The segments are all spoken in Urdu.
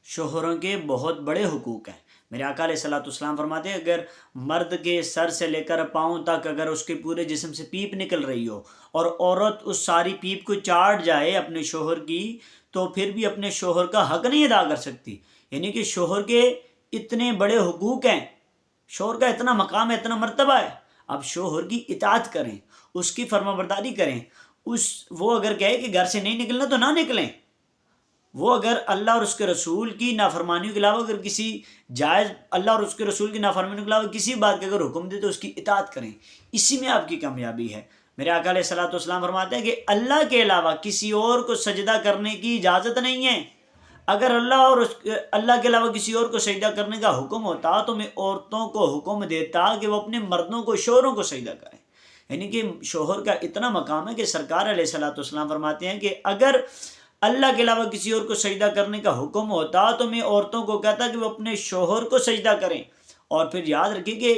شوہروں کے بہت بڑے حقوق ہیں۔ میرے آقا علیہ الصلوۃ والسلام فرماتے ہیں اگر مرد کے سر سے لے کر پاؤں تک اگر اس کے پورے جسم سے پیپ نکل رہی ہو اور عورت اس ساری پیپ کو چاٹ جائے اپنے شوہر کی، تو پھر بھی اپنے شوہر کا حق نہیں ادا کر سکتی۔ یعنی کہ شوہر کے اتنے بڑے حقوق ہیں، شوہر کا اتنا مقام ہے، اتنا مرتبہ ہے۔ اب شوہر کی اطاعت کریں، اس کی فرما برداری کریں۔ وہ اگر کہے کہ گھر سے نہیں نکلنا تو نہ نکلیں۔ وہ اگر اللہ اور اس کے رسول کی نافرمانیوں کے علاوہ اگر کسی جائز اللہ اور اس کے رسول کی نافرمانیوں کے علاوہ کسی بات کا اگر حکم دے تو اس کی اطاعت کریں، اسی میں آپ کی کامیابی ہے۔ میرے آقا علیہ الصلوۃ والسلام فرماتے ہیں کہ اللہ کے علاوہ کسی اور کو سجدہ کرنے کی اجازت نہیں ہے۔ اگر اللہ کے علاوہ کسی اور کو سجدہ کرنے کا حکم ہوتا تو میں عورتوں کو حکم دیتا کہ وہ اپنے مردوں کو، شوہروں کو سجدہ کریں۔ یعنی کہ شوہر کا اتنا مقام ہے کہ سرکار علیہ الصلوۃ والسلام فرماتے ہیں کہ اگر اللہ کے علاوہ کسی اور کو سجدہ کرنے کا حکم ہوتا تو میں عورتوں کو کہتا کہ وہ اپنے شوہر کو سجدہ کریں۔ اور پھر یاد رکھیں کہ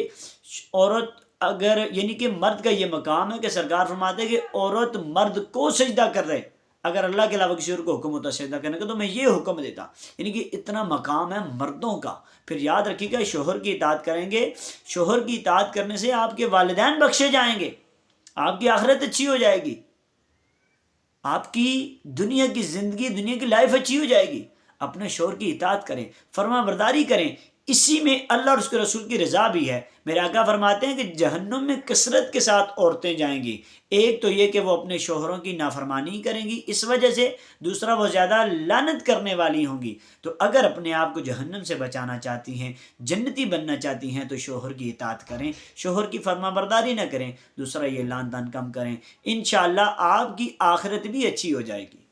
عورت اگر، یعنی کہ مرد کا یہ مقام ہے کہ سرکار فرماتے ہیں کہ عورت مرد کو سجدہ کر رہے، اگر اللہ کے علاوہ کسی اور کو حکم ہوتا سجدہ کرنے کا تو میں یہ حکم دیتا۔ یعنی کہ اتنا مقام ہے مردوں کا۔ پھر یاد رکھیے گا شوہر کی اطاعت کریں گے، شوہر کی اطاعت کرنے سے آپ کے والدین بخشے جائیں گے، آپ کی آخرت اچھی ہو جائے گی، آپ کی دنیا کی زندگی، دنیا کی لائف اچھی ہو جائے گی۔ اپنے شوہر کی اطاعت کریں، فرما برداری کریں، اسی میں اللہ اور اس کے رسول کی رضا بھی ہے۔ میرے آقا فرماتے ہیں کہ جہنم میں کثرت کے ساتھ عورتیں جائیں گی، ایک تو یہ کہ وہ اپنے شوہروں کی نافرمانی کریں گی اس وجہ سے، دوسرا وہ زیادہ لعنت کرنے والی ہوں گی۔ تو اگر اپنے آپ کو جہنم سے بچانا چاہتی ہیں، جنتی بننا چاہتی ہیں تو شوہر کی اطاعت کریں، شوہر کی فرما برداری نہ کریں، دوسرا یہ لعن طعن کم کریں، انشاءاللہ آپ کی آخرت بھی اچھی ہو جائے گی۔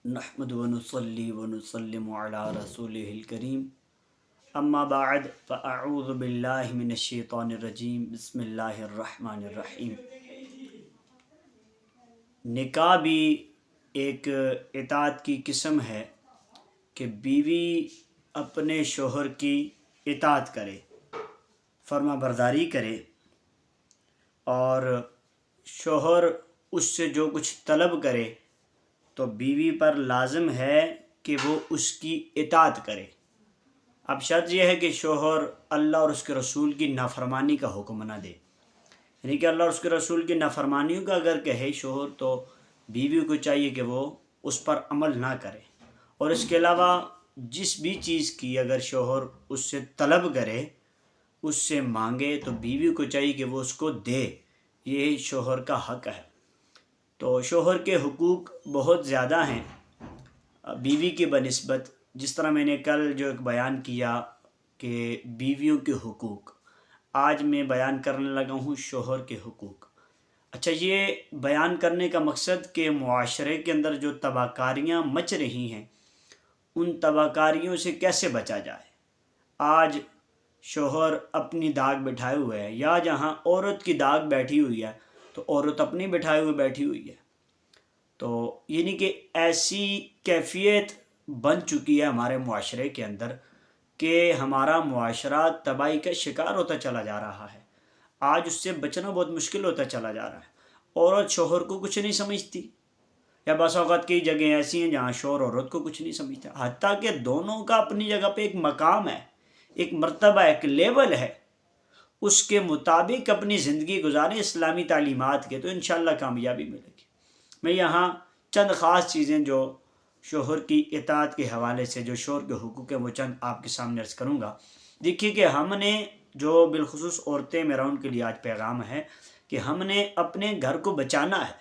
نحمد ونصلی ونسلم علی رسولہ الکریم، اما بعد فاعوذ باللہ من الشیطان الرجیم، بسم اللہ الرحمن الرحیم۔ نکاح بھی ایک اطاعت کی قسم ہے کہ بیوی اپنے شوہر کی اطاعت کرے، فرما برداری کرے، اور شوہر اس سے جو کچھ طلب کرے تو بیوی پر لازم ہے کہ وہ اس کی اطاعت کرے۔ اب شرط یہ ہے کہ شوہر اللہ اور اس کے رسول کی نافرمانی کا حکم نہ دے، یعنی کہ اللہ اور اس کے رسول کی نافرمانیوں کا اگر کہے شوہر تو بیوی کو چاہیے کہ وہ اس پر عمل نہ کرے، اور اس کے علاوہ جس بھی چیز کی اگر شوہر اس سے طلب کرے، اس سے مانگے، تو بیوی کو چاہیے کہ وہ اس کو دے، یہ شوہر کا حق ہے۔ تو شوہر کے حقوق بہت زیادہ ہیں بیوی کے بنسبت، جس طرح میں نے کل جو ایک بیان کیا کہ بیویوں کے حقوق، آج میں بیان کرنے لگا ہوں شوہر کے حقوق۔ اچھا، یہ بیان کرنے کا مقصد کہ معاشرے کے اندر جو تباہ کاریاں مچ رہی ہیں، ان تباہ کاریوں سے کیسے بچا جائے۔ آج شوہر اپنی داغ بٹھائے ہوئے ہے، یا جہاں عورت کی داغ بیٹھی ہوئی ہے تو عورت اپنی بٹھائے ہوئے بیٹھی ہوئی ہے۔ تو یعنی کہ ایسی کیفیت بن چکی ہے ہمارے معاشرے کے اندر کہ ہمارا معاشرہ تباہی کا شکار ہوتا چلا جا رہا ہے۔ آج اس سے بچنا بہت مشکل ہوتا چلا جا رہا ہے۔ عورت شوہر کو کچھ نہیں سمجھتی، یا بعض اوقات کئی جگہیں ایسی ہیں جہاں شوہر عورت کو کچھ نہیں سمجھتا، حتیٰ کہ دونوں کا اپنی جگہ پہ ایک مقام ہے، ایک مرتبہ، ایک لیول ہے، اس کے مطابق اپنی زندگی گزاریں اسلامی تعلیمات کے، تو انشاءاللہ کامیابی ملے گی۔ میں یہاں چند خاص چیزیں جو شوہر کی اطاعت کے حوالے سے، جو شوہر کے حقوق ہیں، وہ چند آپ کے سامنے عرض کروں گا۔ دیکھیے کہ ہم نے جو بالخصوص عورتیں، میرا ان کے لیے آج پیغام ہے کہ ہم نے اپنے گھر کو بچانا ہے۔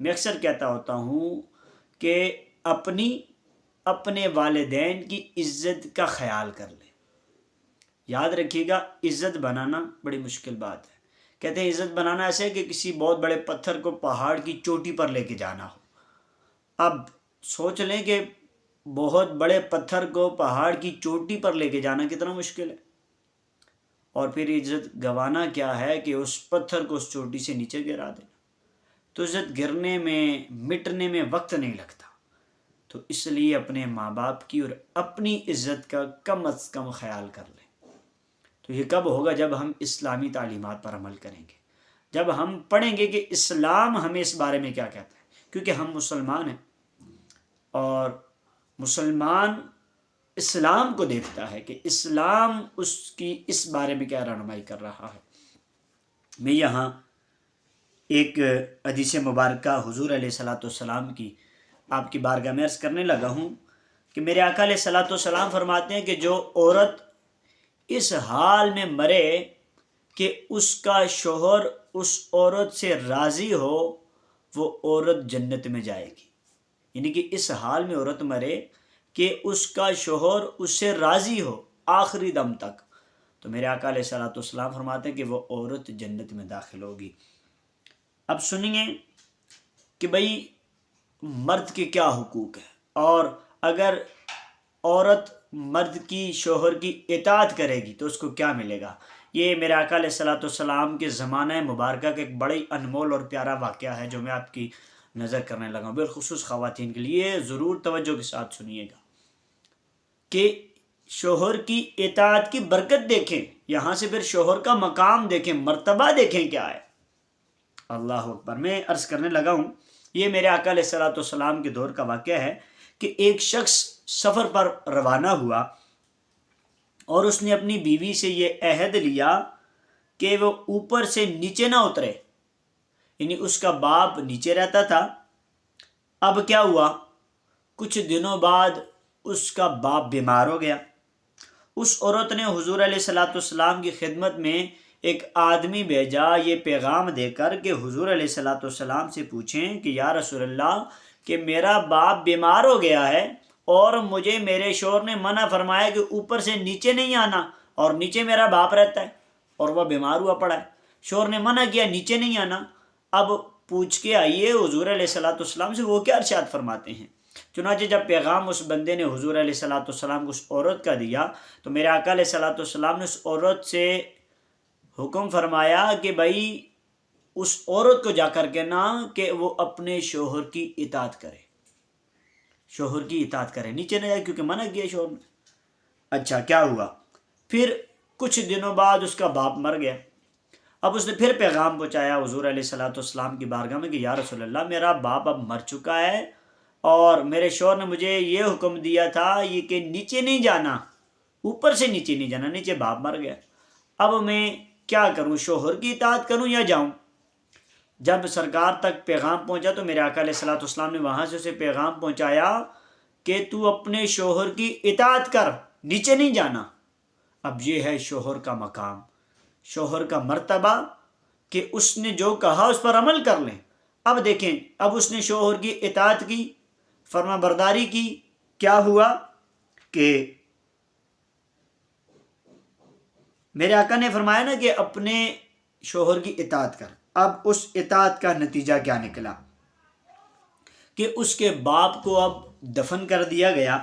میں اکثر کہتا ہوتا ہوں کہ اپنے والدین کی عزت کا خیال کر لیں۔ یاد رکھیے گا، عزت بنانا بڑی مشکل بات ہے۔ کہتے ہیں عزت بنانا ایسے ہے کہ کسی بہت بڑے پتھر کو پہاڑ کی چوٹی پر لے کے جانا ہو۔ اب سوچ لیں کہ بہت بڑے پتھر کو پہاڑ کی چوٹی پر لے کے جانا کتنا مشکل ہے، اور پھر عزت گنوانا کیا ہے کہ اس پتھر کو اس چوٹی سے نیچے گرا دینا۔ تو عزت گرنے میں، مٹنے میں وقت نہیں لگتا۔ تو اس لیے اپنے ماں باپ کی اور اپنی عزت کا کم از کم خیال کر لیں۔ تو یہ کب ہوگا؟ جب ہم اسلامی تعلیمات پر عمل کریں گے، جب ہم پڑھیں گے کہ اسلام ہمیں اس بارے میں کیا کہتا ہے، کیونکہ ہم مسلمان ہیں اور مسلمان اسلام کو دیکھتا ہے کہ اسلام اس کی اس بارے میں کیا رہنمائی کر رہا ہے۔ میں یہاں ایک حدیث مبارکہ حضور علیہ الصلوۃ والسلام کی آپ کی بارگاہ میں عرض کرنے لگا ہوں کہ میرے آقا علیہ الصلوۃ والسلام فرماتے ہیں کہ جو عورت اس حال میں مرے کہ اس کا شوہر اس عورت سے راضی ہو، وہ عورت جنت میں جائے گی۔ یعنی کہ اس حال میں عورت مرے کہ اس کا شوہر اس سے راضی ہو آخری دم تک، تو میرے آقا علیہ الصلوۃ والسلام فرماتے ہیں کہ وہ عورت جنت میں داخل ہوگی۔ اب سنیے کہ بھئی مرد کے کیا حقوق ہے، اور اگر عورت مرد کی شوہر کی اطاعت کرے گی تو اس کو کیا ملے گا۔ یہ میرے آقا علیہ الصلوۃ والسلام کے زمانہ مبارکہ کا ایک بڑی انمول اور پیارا واقعہ ہے جو میں آپ کی نظر کرنے لگا ہوں، بالخصوص خواتین کے لیے ضرور توجہ کے ساتھ سنیے گا کہ شوہر کی اطاعت کی برکت دیکھیں، یہاں سے پھر شوہر کا مقام دیکھیں، مرتبہ دیکھیں کیا ہے۔ اللہ اکبر۔ میں عرض کرنے لگا ہوں، یہ میرے آقا علیہ الصلوۃ والسلام کے دور کا واقعہ ہے کہ ایک شخص سفر پر روانہ ہوا اور اس نے اپنی بیوی سے یہ عہد لیا کہ وہ اوپر سے نیچے نہ اترے، یعنی اس کا باپ نیچے رہتا تھا۔ اب کیا ہوا، کچھ دنوں بعد اس کا باپ بیمار ہو گیا۔ اس عورت نے حضور علیہ الصلوۃ والسلام کی خدمت میں ایک آدمی بھیجا یہ پیغام دے کر کہ حضور علیہ الصلوۃ والسلام سے پوچھیں کہ یا رسول اللہ کہ میرا باپ بیمار ہو گیا ہے اور مجھے میرے شوہر نے منع فرمایا کہ اوپر سے نیچے نہیں آنا، اور نیچے میرا باپ رہتا ہے اور وہ بیمار ہوا پڑا ہے، شوہر نے منع کیا نیچے نہیں آنا۔ اب پوچھ کے آئیے حضور علیہ الصلوۃ والسلام سے وہ کیا ارشاد فرماتے ہیں۔ چنانچہ جب پیغام اس بندے نے حضور علیہ الصلوۃ والسلام کو اس عورت کا دیا تو میرے آقا علیہ الصلوۃ والسلام نے اس عورت سے حکم فرمایا کہ بھائی اس عورت کو جا کر کے نا کہ وہ اپنے شوہر کی اطاعت کرے، شوہر کی اطاعت کرے، نیچے نہ جائے کیونکہ منع کیا شوہر نے۔ اچھا کیا ہوا، پھر کچھ دنوں بعد اس کا باپ مر گیا۔ اب اس نے پھر پیغام پہنچایا حضور علیہ الصلوۃ والسلام کی بارگاہ میں کہ یا رسول اللہ میرا باپ اب مر چکا ہے اور میرے شوہر نے مجھے یہ حکم دیا تھا یہ کہ نیچے نہیں جانا، اوپر سے نیچے نہیں جانا، نیچے باپ مر گیا، اب میں کیا کروں، شوہر کی اطاعت کروں یا جاؤں۔ جب سرکار تک پیغام پہنچا تو میرے آقا علیہ الصلوۃ والسلام نے وہاں سے اسے پیغام پہنچایا کہ تو اپنے شوہر کی اطاعت کر، نیچے نہیں جانا۔ اب یہ ہے شوہر کا مقام، شوہر کا مرتبہ کہ اس نے جو کہا اس پر عمل کر لیں۔ اب دیکھیں، اب اس نے شوہر کی اطاعت کی، فرما برداری کی، کیا ہوا کہ میرے آقا نے فرمایا نا کہ اپنے شوہر کی اطاعت کر۔ اب اس اطاعت کا نتیجہ کیا نکلا کہ اس کے باپ کو اب دفن کر دیا گیا،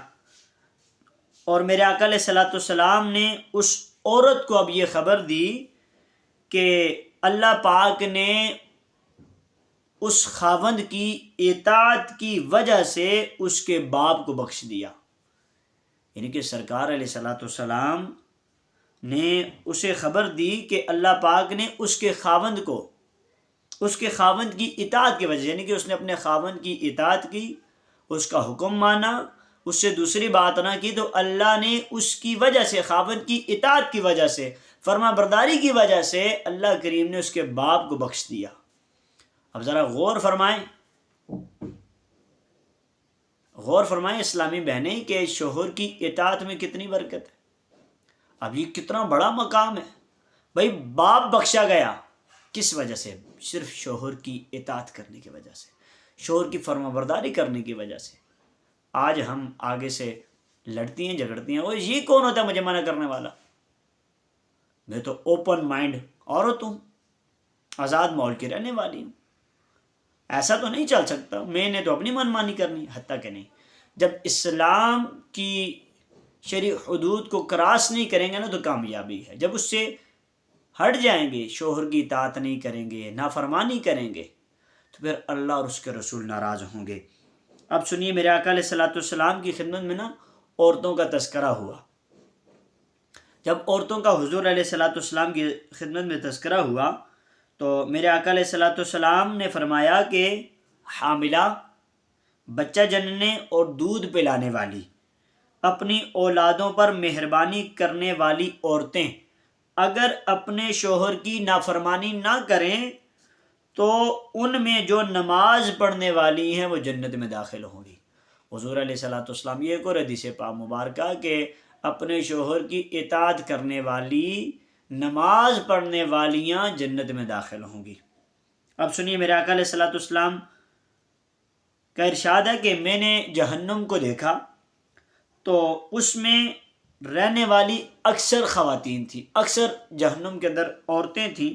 اور میرے آقا علیہ الصلوۃ والسلام نے اس عورت کو اب یہ خبر دی کہ اللہ پاک نے اس خاوند کی اطاعت کی وجہ سے اس کے باپ کو بخش دیا۔ یعنی کہ سرکار علیہ الصلوۃ والسلام نے اسے خبر دی کہ اللہ پاک نے اس کے خاوند کو، اس کے خاوند کی اطاعت کی وجہ سے، یعنی کہ اس نے اپنے خاوند کی اطاعت کی، اس کا حکم مانا، اس سے دوسری بات نہ کی، تو اللہ نے اس کی وجہ سے، خاوند کی اطاعت کی وجہ سے، فرما برداری کی وجہ سے اللہ کریم نے اس کے باپ کو بخش دیا۔ اب ذرا غور فرمائیں، غور فرمائیں اسلامی بہنیں کہ شوہر کی اطاعت میں کتنی برکت ہے۔ اب یہ کتنا بڑا مقام ہے، بھائی باپ بخشا گیا، کس وجہ سے؟ صرف شوہر کی اطاعت کرنے کی وجہ سے، شوہر کی فرما برداری کرنے کی وجہ سے۔ آج ہم آگے سے لڑتی ہیں، جھگڑتی ہیں، وہ یہ کون ہوتا ہے مجھے منع کرنے والا؟ میں تو اوپن مائنڈ عورت ہوں، آزاد ماحول کی رہنے والی ہوں، ایسا تو نہیں چل سکتا، میں نے تو اپنی من مانی کرنی، حتیٰ کہ نہیں۔ جب اسلام کی شرعی حدود کو کراس نہیں کریں گے نا تو کامیابی ہے، جب اس سے ہٹ جائیں گے، شوہر کی اطاعت نہیں کریں گے، نافرمانی کریں گے، تو پھر اللہ اور اس کے رسول ناراض ہوں گے۔ اب سنیے، میرے آقا علیہ الصلوۃ والسلام کی خدمت میں نا عورتوں کا تذکرہ ہوا۔ جب عورتوں کا حضور علیہ الصلوۃ والسلام کی خدمت میں تذکرہ ہوا تو میرے آقا علیہ الصلوۃ والسلام نے فرمایا کہ حاملہ، بچہ جننے اور دودھ پلانے والی، اپنی اولادوں پر مہربانی کرنے والی عورتیں اگر اپنے شوہر کی نافرمانی نہ کریں تو ان میں جو نماز پڑھنے والی ہیں وہ جنت میں داخل ہوں گی۔ حضور علیہ الصلوۃ والسلام، یہ ایک اور حدیث پاک مبارکہ کہ اپنے شوہر کی اطاعت کرنے والی، نماز پڑھنے والیاں جنت میں داخل ہوں گی۔ اب سنیے، میرے آقا علیہ الصلوۃ والسلام کا ارشاد ہے کہ میں نے جہنم کو دیکھا تو اس میں رہنے والی اکثر خواتین تھیں، اکثر جہنم کے اندر عورتیں تھیں۔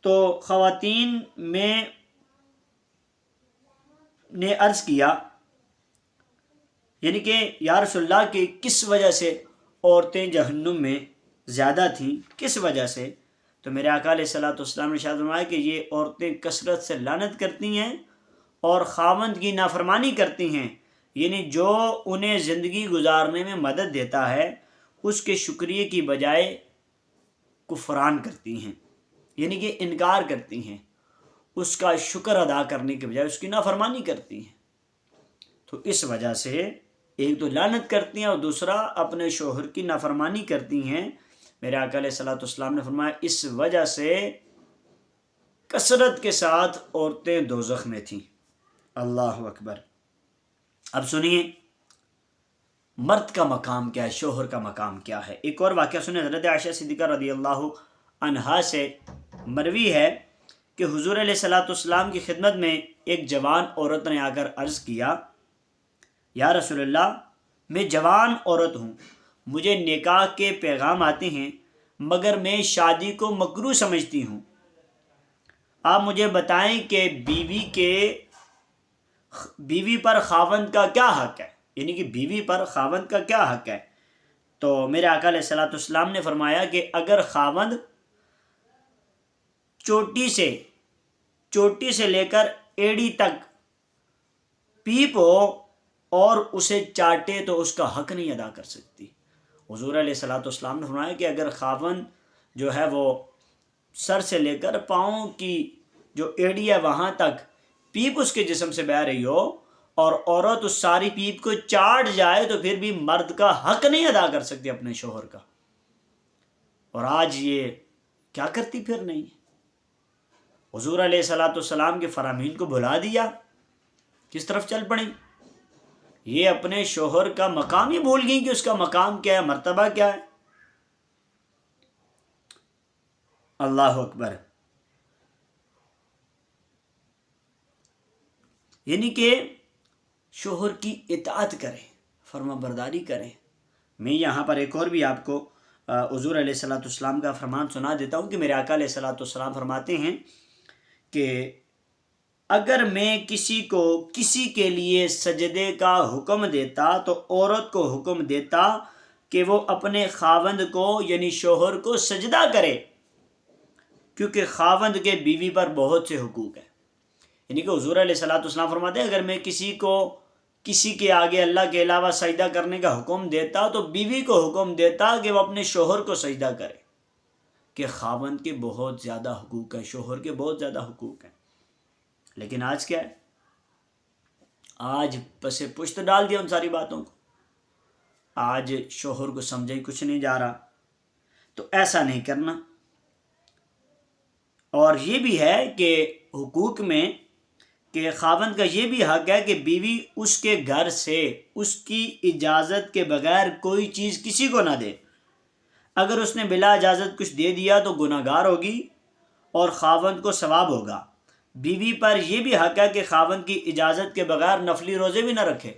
تو خواتین میں نے عرض کیا، یعنی کہ یا رسول اللہ کہ کس وجہ سے عورتیں جہنم میں زیادہ تھیں، کس وجہ سے؟ تو میرے آقا علیہ الصلوۃ والسلام نے ارشاد فرمایا کہ یہ عورتیں کثرت سے لعنت کرتی ہیں اور خاوند کی نافرمانی کرتی ہیں، یعنی جو انہیں زندگی گزارنے میں مدد دیتا ہے اس کے شکریہ کی بجائے کفران کرتی ہیں، یعنی کہ انکار کرتی ہیں، اس کا شکر ادا کرنے کے بجائے اس کی نافرمانی کرتی ہیں۔ تو اس وجہ سے ایک تو لعنت کرتی ہیں اور دوسرا اپنے شوہر کی نافرمانی کرتی ہیں۔ میرے آقا علیہ الصلوۃ والسلام نے فرمایا اس وجہ سے کثرت کے ساتھ عورتیں دوزخ میں تھیں۔ اللہ اکبر۔ اب سنیے مرد کا مقام کیا ہے، شوہر کا مقام کیا ہے۔ ایک اور واقعہ سنیں، حضرت عائشہ صدیقہ رضی اللہ عنہا سے مروی ہے کہ حضور علیہ الصلوۃ والسلام کی خدمت میں ایک جوان عورت نے آ کر عرض کیا، یا رسول اللہ، میں جوان عورت ہوں، مجھے نکاح کے پیغام آتے ہیں مگر میں شادی کو مکروہ سمجھتی ہوں، آپ مجھے بتائیں کہ بیوی پر خاوند کا کیا حق ہے، یعنی کہ بیوی پر خاوند کا کیا حق ہے؟ تو میرے آقا علیہ الصلوۃ والسلام نے فرمایا کہ اگر خاوند چوٹی سے لے کر ایڑی تک پیپ ہو اور اسے چاٹے تو اس کا حق نہیں ادا کر سکتی۔ حضور علیہ الصلوۃ والسلام نے فرمایا کہ اگر خاوند جو ہے وہ سر سے لے کر پاؤں کی جو ایڑی ہے وہاں تک پیپ اس کے جسم سے بہہ رہی ہو اور عورت اس ساری پیپ کو چاٹ جائے تو پھر بھی مرد کا حق نہیں ادا کر سکتی اپنے شوہر کا۔ اور آج یہ کیا کرتی پھر نہیں، حضور علیہ الصلوۃ والسلام کے فرامین کو بھلا دیا، کس طرف چل پڑیں؟ یہ اپنے شوہر کا مقام ہی بھول گئی کہ اس کا مقام کیا ہے، مرتبہ کیا ہے۔ اللہ اکبر۔ یعنی کہ شوہر کی اطاعت کریں، فرما برداری کریں۔ میں یہاں پر ایک اور بھی آپ کو حضور علیہ الصلوۃ والسلام کا فرمان سنا دیتا ہوں کہ میرے آقا علیہ الصلوۃ والسلام فرماتے ہیں کہ اگر میں کسی کو کسی کے لیے سجدے کا حکم دیتا تو عورت کو حکم دیتا کہ وہ اپنے خاوند کو یعنی شوہر کو سجدہ کرے، کیونکہ خاوند کے بیوی پر بہت سے حقوق ہیں۔ یعنی کہ حضور علیہ الصلوۃ والسلام فرماتے ہیں اگر میں کسی کے آگے اللہ کے علاوہ سجدہ کرنے کا حکم دیتا تو بیوی کو حکم دیتا کہ وہ اپنے شوہر کو سجدہ کرے، کہ خاوند کے بہت زیادہ حقوق ہیں، شوہر کے بہت زیادہ حقوق ہیں۔ لیکن آج کیا ہے؟ آج پس پشت ڈال دیا ان ساری باتوں کو، آج شوہر کو سمجھا ہی کچھ نہیں جا رہا۔ تو ایسا نہیں کرنا۔ اور یہ بھی ہے کہ حقوق میں کہ خاوند کا یہ بھی حق ہے کہ بیوی اس کے گھر سے اس کی اجازت کے بغیر کوئی چیز کسی کو نہ دے۔ اگر اس نے بلا اجازت کچھ دے دیا تو گناہ گار ہوگی اور خاوند کو ثواب ہوگا۔ بیوی پر یہ بھی حق ہے کہ خاوند کی اجازت کے بغیر نفلی روزے بھی نہ رکھے،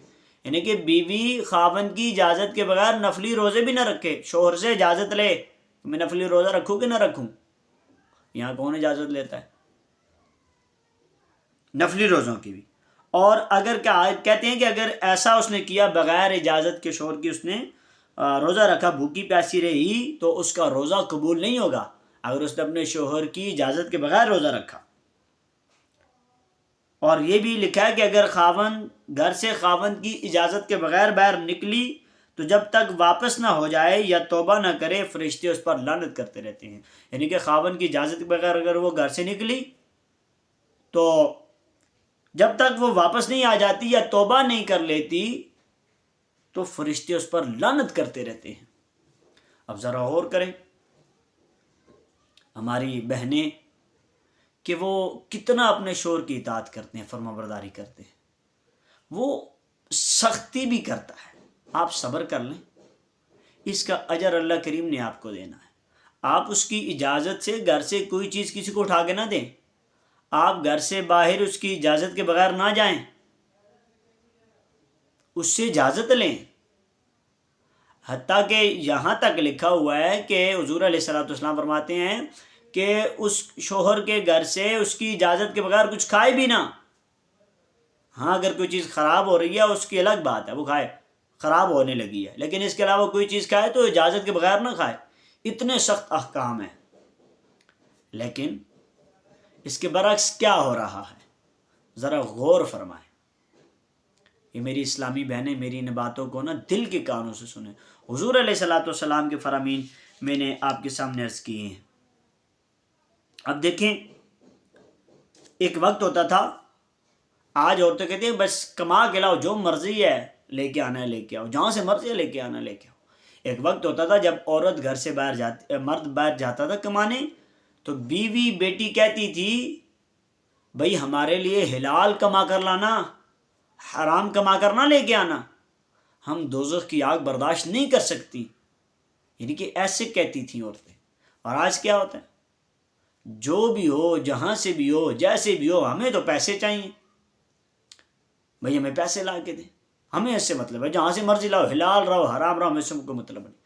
یعنی کہ بیوی خاوند کی اجازت کے بغیر نفلی روزے بھی نہ رکھے، شوہر سے اجازت لے میں نفلی روزہ رکھوں کہ نہ رکھوں۔ یہاں کون اجازت لیتا ہے نفلی روزوں کی بھی؟ اور اگر کہتے ہیں کہ اگر ایسا اس نے کیا بغیر اجازت کے شوہر کی، اس نے روزہ رکھا، بھوکی پیاسی رہی، تو اس کا روزہ قبول نہیں ہوگا اگر اس نے اپنے شوہر کی اجازت کے بغیر روزہ رکھا۔ اور یہ بھی لکھا ہے کہ اگر خاوند گھر سے خاوند کی اجازت کے بغیر باہر نکلی تو جب تک واپس نہ ہو جائے یا توبہ نہ کرے فرشتے اس پر لعنت کرتے رہتے ہیں۔ یعنی کہ خاوند کی اجازت کے بغیر اگر وہ گھر سے نکلی تو جب تک وہ واپس نہیں آ جاتی یا توبہ نہیں کر لیتی تو فرشتے اس پر لعنت کرتے رہتے ہیں۔ اب ذرا غور کریں ہماری بہنیں کہ وہ کتنا اپنے شوہر کی اطاعت کرتے ہیں، فرما برداری کرتے ہیں، وہ سختی بھی کرتا ہے، آپ صبر کر لیں، اس کا اجر اللہ کریم نے آپ کو دینا ہے۔ آپ اس کی اجازت سے گھر سے کوئی چیز کسی کو اٹھا کے نہ دیں، آپ گھر سے باہر اس کی اجازت کے بغیر نہ جائیں، اس سے اجازت لیں۔ حتیٰ کہ یہاں تک لکھا ہوا ہے کہ حضور علیہ الصلوۃ والسلام فرماتے ہیں کہ اس شوہر کے گھر سے اس کی اجازت کے بغیر کچھ کھائے بھی نہ۔ ہاں اگر کوئی چیز خراب ہو رہی ہے اس کی الگ بات ہے، وہ کھائے، خراب ہونے لگی ہے، لیکن اس کے علاوہ کوئی چیز کھائے تو اجازت کے بغیر نہ کھائے۔ اتنے سخت احکام ہیں، لیکن اس کے برعکس کیا ہو رہا ہے، ذرا غور فرمائیں۔ یہ میری اسلامی بہنیں میری ان باتوں کو دل کے کانوں سے سنیں۔ حضور علیہ الصلوۃ والسلام کے فرامین میں نے آپ کے سامنے عرض کیے ہیں۔ اب دیکھیں، ایک وقت ہوتا تھا، آج عورتیں کہتی ہیں بس کما کے لاؤ، جو مرضی ہے لے کے آنا ہے لے کے آؤ، جہاں سے مرضی ہے لے کے آنا لے کے آؤ۔ ایک وقت ہوتا تھا جب عورت گھر سے باہر جاتی، مرد باہر جاتا تھا کمانے، تو بیوی بیٹی کہتی تھی بھائی ہمارے لیے حلال کما کر لانا، حرام کما کر نہ لے کے آنا، ہم دوزخ کی آگ برداشت نہیں کر سکتی، یعنی کہ ایسے کہتی تھیں عورتیں۔ اور آج کیا ہوتا ہے، جو بھی ہو، جہاں سے بھی ہو، جیسے بھی ہو، ہمیں تو پیسے چاہیے، بھائی ہمیں پیسے لا کے دیں، ہمیں اس سے مطلب ہے، جہاں سے مرضی لاؤ، حلال رہو حرام رہو، ہمیں سے کوئی مطلب نہیں۔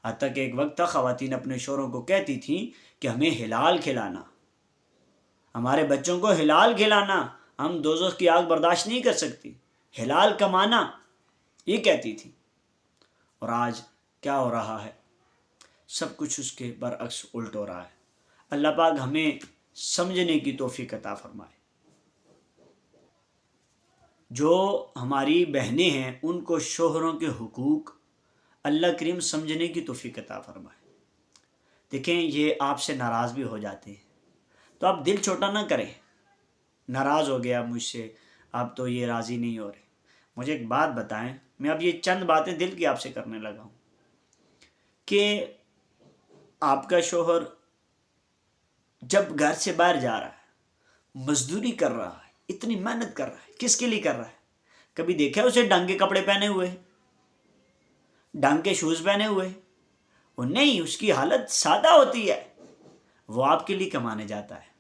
حتیٰ کہ ایک وقت تھا خواتین اپنے شوہروں کو کہتی تھیں کہ ہمیں حلال کھلانا، ہمارے بچوں کو حلال کھلانا، ہم دوزخ کی آگ برداشت نہیں کر سکتی، حلال کمانا، یہ کہتی تھی۔ اور آج کیا ہو رہا ہے، سب کچھ اس کے برعکس الٹ ہو رہا ہے۔ اللہ پاک ہمیں سمجھنے کی توفیق عطا فرمائے۔ جو ہماری بہنیں ہیں ان کو شوہروں کے حقوق اللہ کریم سمجھنے کی توفیق عطا فرمائے۔ دیکھیں یہ آپ سے ناراض بھی ہو جاتے ہیں تو آپ دل چھوٹا نہ کریں، ناراض ہو گیا مجھ سے، آپ تو یہ راضی نہیں ہو رہے، مجھے ایک بات بتائیں، میں اب یہ چند باتیں دل کی آپ سے کرنے لگا ہوں کہ آپ کا شوہر جب گھر سے باہر جا رہا ہے، مزدوری کر رہا ہے، اتنی محنت کر رہا ہے، کس کے لیے کر رہا ہے؟ کبھی دیکھا ہے اسے ڈھنگ کے کپڑے پہنے ہوئے، ڈھنگ کے شوز پہنے ہوئے؟ وہ نہیں، اس کی حالت سادہ ہوتی ہے، وہ آپ کے لیے کمانے جاتا ہے۔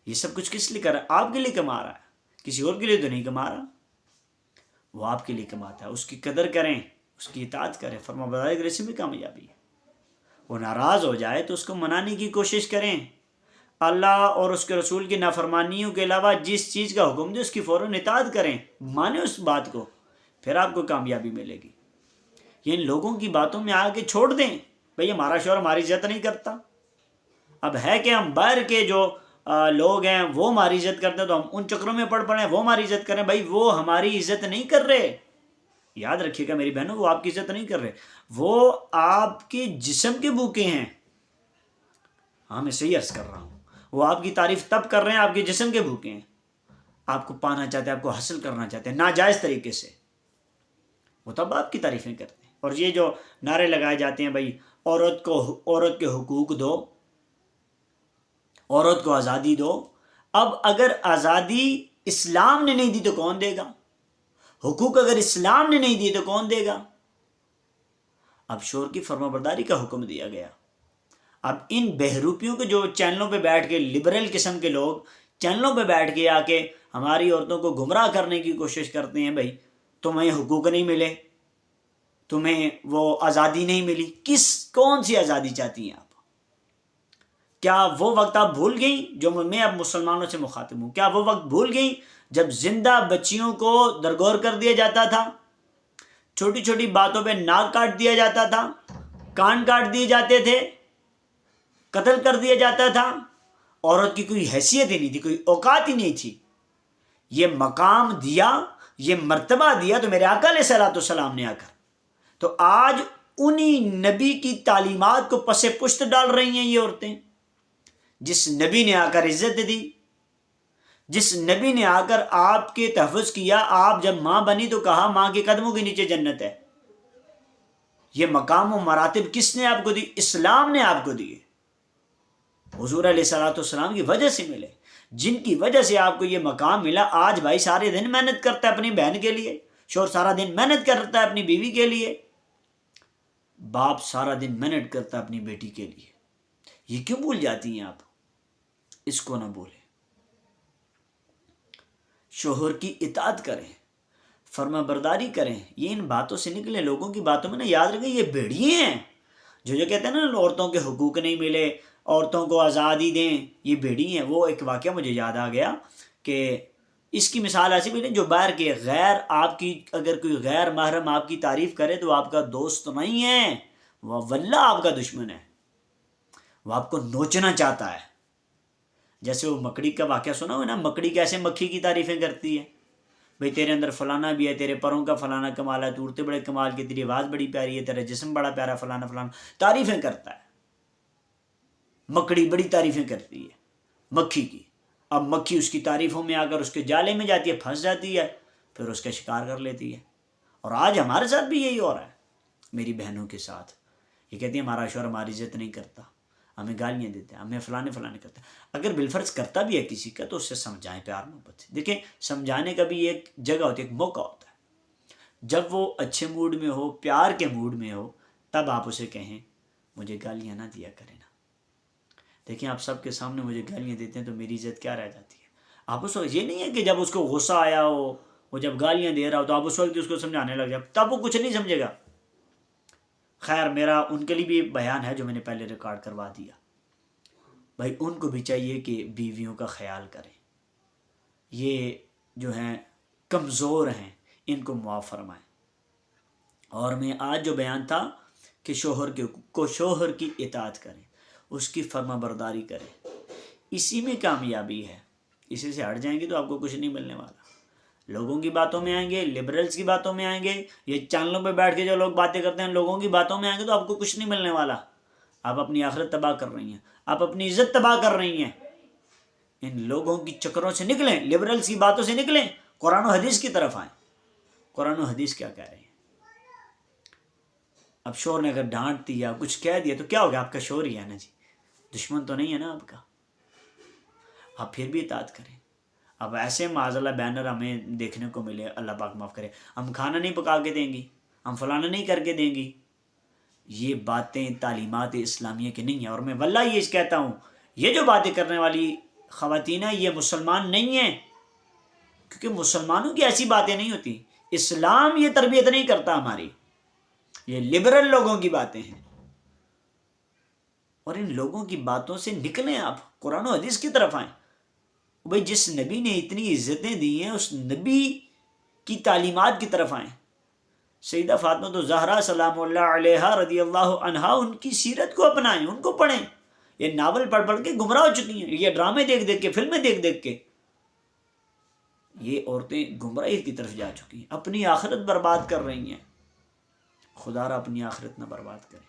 یہ سب کچھ کس لیے کر رہا ہے؟ آپ کے لیے کما رہا ہے، کسی اور کے لیے تو نہیں کما رہا، وہ آپ کے لیے کماتا ہے۔ اس کی قدر کریں، اس کی اطاعت کریں، فرما برداری کریں، اس میں کامیابی ہے۔ وہ ناراض ہو جائے تو اس کو منانے کی کوشش کریں، اللہ اور اس کے رسول کی نافرمانیوں کے علاوہ جس چیز کا حکم دے اس کی فوراً اطاعت کریں، مانیں اس بات کو، پھر آپ کو کامیابی ملے گی۔ یہ ان لوگوں کی باتوں میں آ کے چھوڑ دیں، بھئی ہمارا شوہر ہماری عزت نہیں کرتا۔ اب ہے کہ ہم باہر کے جو لوگ ہیں وہ ہماری عزت کرتے ہیں تو ہم ان چکروں میں پڑ پڑے ہیں، وہ ہماری عزت کریں، بھئی وہ ہماری عزت نہیں کر رہے۔ یاد رکھیے گا میری بہنوں، وہ آپ کی عزت نہیں کر رہے، وہ آپ کے جسم کے بھوکے ہیں۔ ہاں میں صحیح عرض کر رہا ہوں، وہ آپ کی تعریف تب کر رہے ہیں، آپ کے جسم کے بھوکے ہیں، آپ کو پانا چاہتے ہیں، آپ کو حاصل کرنا چاہتے ہیں ناجائز طریقے سے، وہ تب آپ کی تعریفیں کرتے ہیں۔ اور یہ جو نعرے لگائے جاتے ہیں بھئی عورت کے حقوق دو، عورت کو آزادی دو، اب اگر آزادی اسلام نے نہیں دی تو کون دے گا؟ حقوق اگر اسلام نے نہیں دیے تو کون دے گا؟ اب شوہر کی فرما برداری کا حکم دیا گیا۔ اب ان بہروپیوں کے جو چینلوں پہ بیٹھ کے، لبرل قسم کے لوگ چینلوں پہ بیٹھ کے آ کے ہماری عورتوں کو گمراہ کرنے کی کوشش کرتے ہیں، بھائی تمہیں حقوق نہیں ملے، تمہیں وہ آزادی نہیں ملی۔ کون سی آزادی چاہتی ہیں آپ؟ کیا وہ وقت آپ بھول گئیں؟ جو میں اب مسلمانوں سے مخاطب ہوں، کیا وہ وقت بھول گئیں جب زندہ بچیوں کو درگور کر دیا جاتا تھا، چھوٹی چھوٹی باتوں پہ ناک کاٹ دیا جاتا تھا، کان کاٹ دیے جاتے تھے، قتل کر دیا جاتا تھا؟ عورت کی کوئی حیثیت ہی نہیں تھی، کوئی اوقات ہی نہیں تھی۔ یہ مقام دیا، یہ مرتبہ دیا تو میرے آقا علیہ الصلوۃ والسلام نے آ کر، تو آج انہی نبی کی تعلیمات کو پس پشت ڈال رہی ہیں یہ عورتیں، جس نبی نے آ کر عزت دی، جس نبی نے آ کر آپ کے تحفظ کیا، آپ جب ماں بنی تو کہا ماں کے قدموں کے نیچے جنت ہے. یہ مقام و مراتب کس نے آپ کو دی؟ اسلام نے آپ کو دیے. حضور علیہ الصلوۃ والسلام کی وجہ سے ملے، جن کی وجہ سے آپ کو یہ مقام ملا. آج بھائی سارے دن محنت کرتا ہے اپنی بہن کے لیے، شوہر سارا دن محنت کرتا ہے اپنی بیوی کے لیے، باپ سارا دن محنت کرتا ہے اپنی بیٹی کے لیے. یہ کیوں بھول جاتی ہیں آپ؟ اس کو نہ بھولیں. شوہر کی اطاعت کریں، فرما برداری کریں. یہ ان باتوں سے نکلیں. لوگوں کی باتوں میں نا یاد رکھیں یہ بھیڑیے ہیں جو کہتے ہیں نا عورتوں کے حقوق نہیں ملے، عورتوں کو آزادی دیں. یہ بھیڑی ہیں. وہ ایک واقعہ مجھے یاد آ گیا کہ اس کی مثال ایسی بھی نہیں جو باہر کے غیر آپ کی، اگر کوئی غیر محرم آپ کی تعریف کرے تو آپ کا دوست نہیں ہے، وہ واللہ آپ کا دشمن ہے. وہ آپ کو نوچنا چاہتا ہے. جیسے وہ مکڑی کا واقعہ سنا ہو نا، مکڑی کیسے مکھی کی تعریفیں کرتی ہے. بھئی تیرے اندر فلانا بھی ہے، تیرے پروں کا فلانا کمال ہے، تو اڑتے بڑے کمال کی، تیری آواز بڑی پیاری ہے، تیرا جسم بڑا پیارا، فلانا فلانا تعریفیں کرتا ہے. مکڑی بڑی تعریفیں کرتی ہے مکھی کی. اب مکھی اس کی تعریفوں میں آ کر اس کے جالے میں جاتی ہے، پھنس جاتی ہے، پھر اس کا شکار کر لیتی ہے. اور آج ہمارے ساتھ بھی یہی ہو رہا ہے، میری بہنوں کے ساتھ. یہ کہتی ہے ہمارا شوہر ہماری عزت نہیں کرتا، ہمیں گالیاں دیتے ہیں، ہمیں فلانے کرتے ہیں. اگر بالفرض کرتا بھی ہے کسی کا تو اس سے سمجھائیں پیار محبت سے. دیکھیں سمجھانے کا بھی ایک جگہ ہوتی ہے، ایک موقع ہوتا ہے. جب وہ اچھے موڈ میں ہو، پیار کے موڈ میں ہو، تب آپ اسے کہیں مجھے گالیاں نہ دیا کریں نا. دیکھیں آپ سب کے سامنے مجھے گالیاں دیتے ہیں تو میری عزت کیا رہ جاتی ہے. آپ اس وقت یہ نہیں ہے کہ جب اس کو غصہ آیا ہو، وہ جب گالیاں دے رہا ہو تو آپ اس وقت اس کو سمجھانے لگ جائیں، تب وہ کچھ نہیں سمجھے گا. خیر میرا ان کے لیے بھی بیان ہے جو میں نے پہلے ریکارڈ کروا دیا. بھائی ان کو بھی چاہیے کہ بیویوں کا خیال کریں. یہ جو ہیں کمزور ہیں، ان کو معاف فرمائیں. اور میں آج جو بیان تھا کہ شوہر کی اطاعت کریں، اس کی فرما برداری کریں، اسی میں کامیابی ہے. اسی سے ہٹ جائیں گے تو آپ کو کچھ نہیں ملنے والا. لوگوں کی باتوں میں آئیں گے، لبرلز کی باتوں میں آئیں گے، یہ چینلوں پہ بیٹھ کے جو لوگ باتیں کرتے ہیں لوگوں کی باتوں میں آئیں گے تو آپ کو کچھ نہیں ملنے والا. آپ اپنی آخرت تباہ کر رہی ہیں، آپ اپنی عزت تباہ کر رہی ہیں. ان لوگوں کی چکروں سے نکلیں، لبرلز کی باتوں سے نکلیں، قرآن و حدیث کی طرف آئیں. قرآن و حدیث کیا کہہ رہے ہیں؟ اب شوہر نے اگر ڈانٹ دیا، کچھ کہہ دیا تو کیا ہوگا؟ آپ کا شوہر ہی ہے نا جی، دشمن تو نہیں ہے نا آپ کا. آپ پھر بھی اطاعت کریں. اب ایسے معاذ اللہ بینر ہمیں دیکھنے کو ملے، اللہ پاک معاف کرے، ہم کھانا نہیں پکا کے دیں گی، ہم فلانا نہیں کر کے دیں گی. یہ باتیں تعلیمات اسلامیہ کی نہیں ہیں. اور میں واللہ یہ کہتا ہوں، یہ جو باتیں کرنے والی خواتین ہیں یہ مسلمان نہیں ہیں، کیونکہ مسلمانوں کی ایسی باتیں نہیں ہوتی. اسلام یہ تربیت نہیں کرتا ہماری، یہ لبرل لوگوں کی باتیں ہیں. اور ان لوگوں کی باتوں سے نکلیں، آپ قرآن و حدیث کی طرف آئیں. بھئی جس نبی نے اتنی عزتیں دی ہیں اس نبی کی تعلیمات کی طرف آئیں. سیدہ فاطمہ الزہرا سلام اللہ علیہا رضی اللہ عنہا، ان کی سیرت کو اپنائیں، ان کو پڑھیں. یہ ناول پڑھ پڑھ کے گمراہ ہو چکی ہیں، یہ ڈرامے دیکھ دیکھ کے، فلمیں دیکھ دیکھ کے یہ عورتیں گمراہی کی طرف جا چکی ہیں، اپنی آخرت برباد کر رہی ہیں. خدا را اپنی آخرت نہ برباد کرے.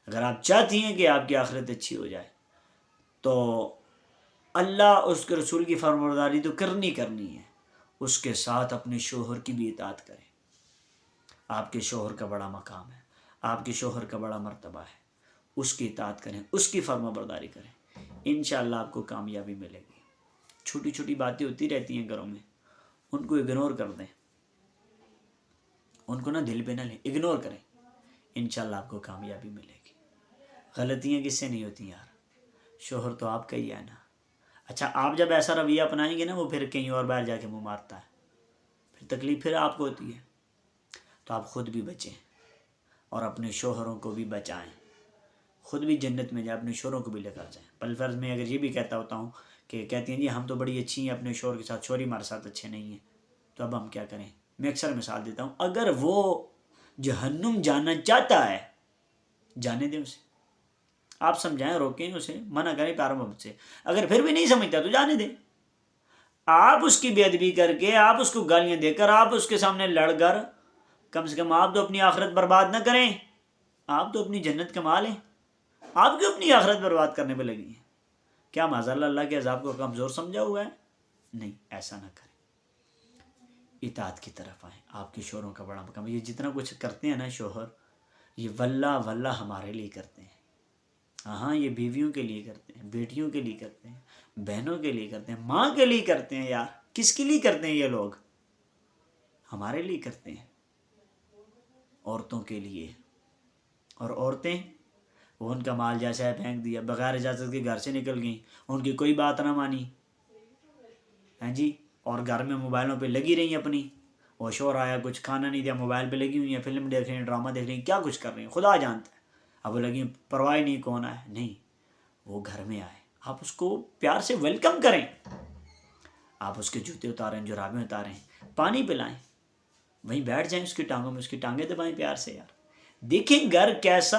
اگر آپ چاہتی ہیں کہ آپ کی آخرت اچھی ہو جائے تو اللہ اس کے رسول کی فرمانبرداری تو کرنی ہے، اس کے ساتھ اپنے شوہر کی بھی اطاعت کریں. آپ کے شوہر کا بڑا مقام ہے، آپ کے شوہر کا بڑا مرتبہ ہے، اس کی اطاعت کریں، اس کی فرما برداری کریں. انشاءاللہ آپ کو کامیابی ملے گی. چھوٹی چھوٹی باتیں ہوتی رہتی ہیں گھروں میں، ان کو اگنور کر دیں، ان کو نہ دل پہ نہ لیں، اگنور کریں. انشاءاللہ آپ کو کامیابی ملے گی. غلطیاں کس سے نہیں ہوتی یار؟ شوہر تو آپ کا ہی ہے نا. اچھا آپ جب ایسا رویہ اپنائیں گے نا، وہ پھر کہیں اور باہر جا کے منہ مارتا ہے، پھر تکلیف پھر آپ کو ہوتی ہے. تو آپ خود بھی بچیں اور اپنے شوہروں کو بھی بچائیں. خود بھی جنت میں جائیں، اپنے شوہروں کو بھی لے کر جائیں. بالفرض میں اگر یہ بھی کہتا ہوتا ہوں کہ کہتی ہیں جی ہم تو بڑی اچھی ہیں اپنے شوہر کے ساتھ، شوہر ہی ہمارے ساتھ اچھے نہیں ہیں، تو اب ہم کیا کریں؟ میں اکثر مثال دیتا ہوں، اگر وہ جہنم جانا چاہتا ہے جانے دیں اسے. آپ سمجھائیں، روکیں اسے، منع کریں پیار محبت سے. اگر پھر بھی نہیں سمجھتا تو جانے دیں. آپ اس کی بے ادبی کر کے، آپ اس کو گالیاں دے کر، آپ اس کے سامنے لڑ کر، کم سے کم آپ تو اپنی آخرت برباد نہ کریں. آپ تو اپنی جنت کما لیں. آپ کیوں اپنی آخرت برباد کرنے پہ لگی ہیں؟ کیا معاذ اللہ اللہ کے عذاب کو کمزور سمجھا ہوا ہے؟ نہیں، ایسا نہ کریں، اطاعت کی طرف آئیں. آپ کے شوہروں کا بڑا مقام ہے. یہ جتنا کچھ کرتے ہیں نا شوہر، یہ واللہ واللہ ہمارے لیے کرتے ہیں. ہاں یہ بیویوں کے لیے کرتے ہیں، بیٹیوں کے لیے کرتے ہیں، بہنوں کے لیے کرتے ہیں، ماں کے لیے کرتے ہیں. یار کس کے لیے کرتے ہیں یہ لوگ؟ ہمارے لیے کرتے ہیں، عورتوں کے لیے. اور عورتیں، وہ ان کا مال جیسا ہے پھینک دیا، بغیر اجازت کے گھر سے نکل گئیں، ان کی کوئی بات نہ مانی، ہیں جی، اور گھر میں موبائلوں پہ لگی رہی اپنی. وہ شوہر آیا کچھ کھانا نہیں دیا، موبائل پہ لگی ہوئی ہیں، فلم دیکھ رہی ہیں، ڈرامہ دیکھ رہی ہیں، کیا کچھ کر رہی ہیں خدا جانتا ہے. اب وہ لگی پرواہ نہیں کون آئے. نہیں، وہ گھر میں آئے، آپ اس کو پیار سے ویلکم کریں. آپ اس کے جوتے اتاریں، جرابیں اتاریں، پانی پلائیں، وہیں بیٹھ جائیں اس کی ٹانگوں میں، اس کی ٹانگیں دبائیں پیار سے. یار دیکھیں گھر کیسا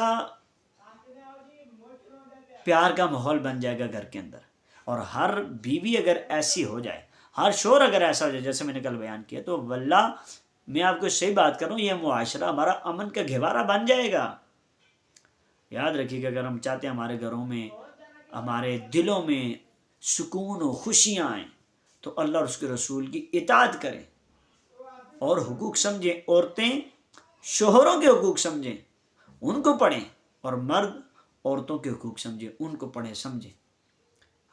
پیار کا ماحول بن جائے گا گھر کے اندر. اور ہر بیوی اگر ایسی ہو جائے، ہر شوہر اگر ایسا ہو جائے جیسے میں نے کل بیان کیا، تو واللہ میں آپ کو صحیح بات کروں، یہ معاشرہ ہمارا امن کا گہوارہ بن جائے گا. یاد رکھیے کہ اگر ہم چاہتے ہیں ہمارے گھروں میں، ہمارے دلوں میں سکون و خوشیاں آئیں، تو اللہ اور اس کے رسول کی اطاعت کریں اور حقوق سمجھیں. عورتیں شوہروں کے حقوق سمجھیں، ان کو پڑھیں، اور مرد عورتوں کے حقوق سمجھیں، ان کو پڑھیں سمجھیں.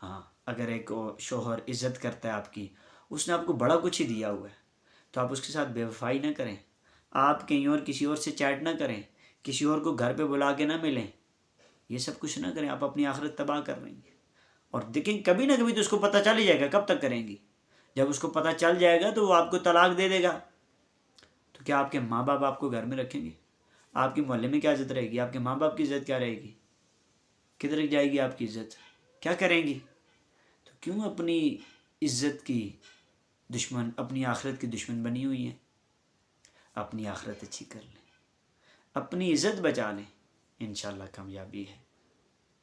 ہاں اگر ایک شوہر عزت کرتا ہے آپ کی، اس نے آپ کو بڑا کچھ ہی دیا ہوا ہے، تو آپ اس کے ساتھ بے وفائی نہ کریں. آپ کہیں اور کسی اور سے چیٹ نہ کریں، کسی اور کو گھر پہ بلا کے نہ ملیں، یہ سب کچھ نہ کریں. آپ اپنی آخرت تباہ کر رہی ہیں. اور دیکھیں کبھی نہ کبھی تو اس کو پتہ چل ہی جائے گا. کب تک کریں گی؟ جب اس کو پتہ چل جائے گا تو وہ آپ کو طلاق دے دے گا. تو کیا آپ کے ماں باپ آپ کو گھر میں رکھیں گے؟ آپ کے محلے میں کیا عزت رہے گی؟ آپ کے ماں باپ کی عزت کیا رہے گی؟ کدھر جائے گی آپ کی عزت؟ کیا کریں گی؟ تو کیوں اپنی عزت کی دشمن، اپنی آخرت کی دشمن بنی ہوئی ہیں؟ اپنی آخرت اچھی کر لیں، اپنی عزت بچا لیں، انشاءاللہ کامیابی ہے.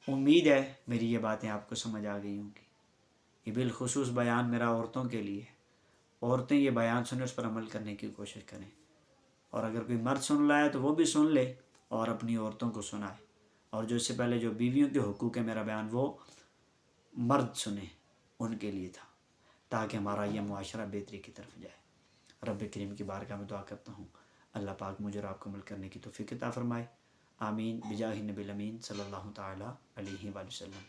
امید ہے میری یہ باتیں آپ کو سمجھ آ گئی ہوں گی. یہ بالخصوص بیان میرا عورتوں کے لیے ہے. عورتیں یہ بیان سنیں، اس پر عمل کرنے کی کوشش کریں. اور اگر کوئی مرد سن رہا ہے تو وہ بھی سن لے اور اپنی عورتوں کو سنائے. اور جو اس سے پہلے جو بیویوں کے حقوق ہے میرا بیان، وہ مرد سنیں، ان کے لیے تھا، تاکہ ہمارا یہ معاشرہ بہتری کی طرف جائے. رب کریم کی بارگاہ میں دعا کرتا ہوں اللہ پاک مجھے اور آپ کو عمل کرنے کی توفیق عطا فرمائے. آمین بجاہ نبی الامین صلی اللہ تعالی علیہ وآلہ وسلم.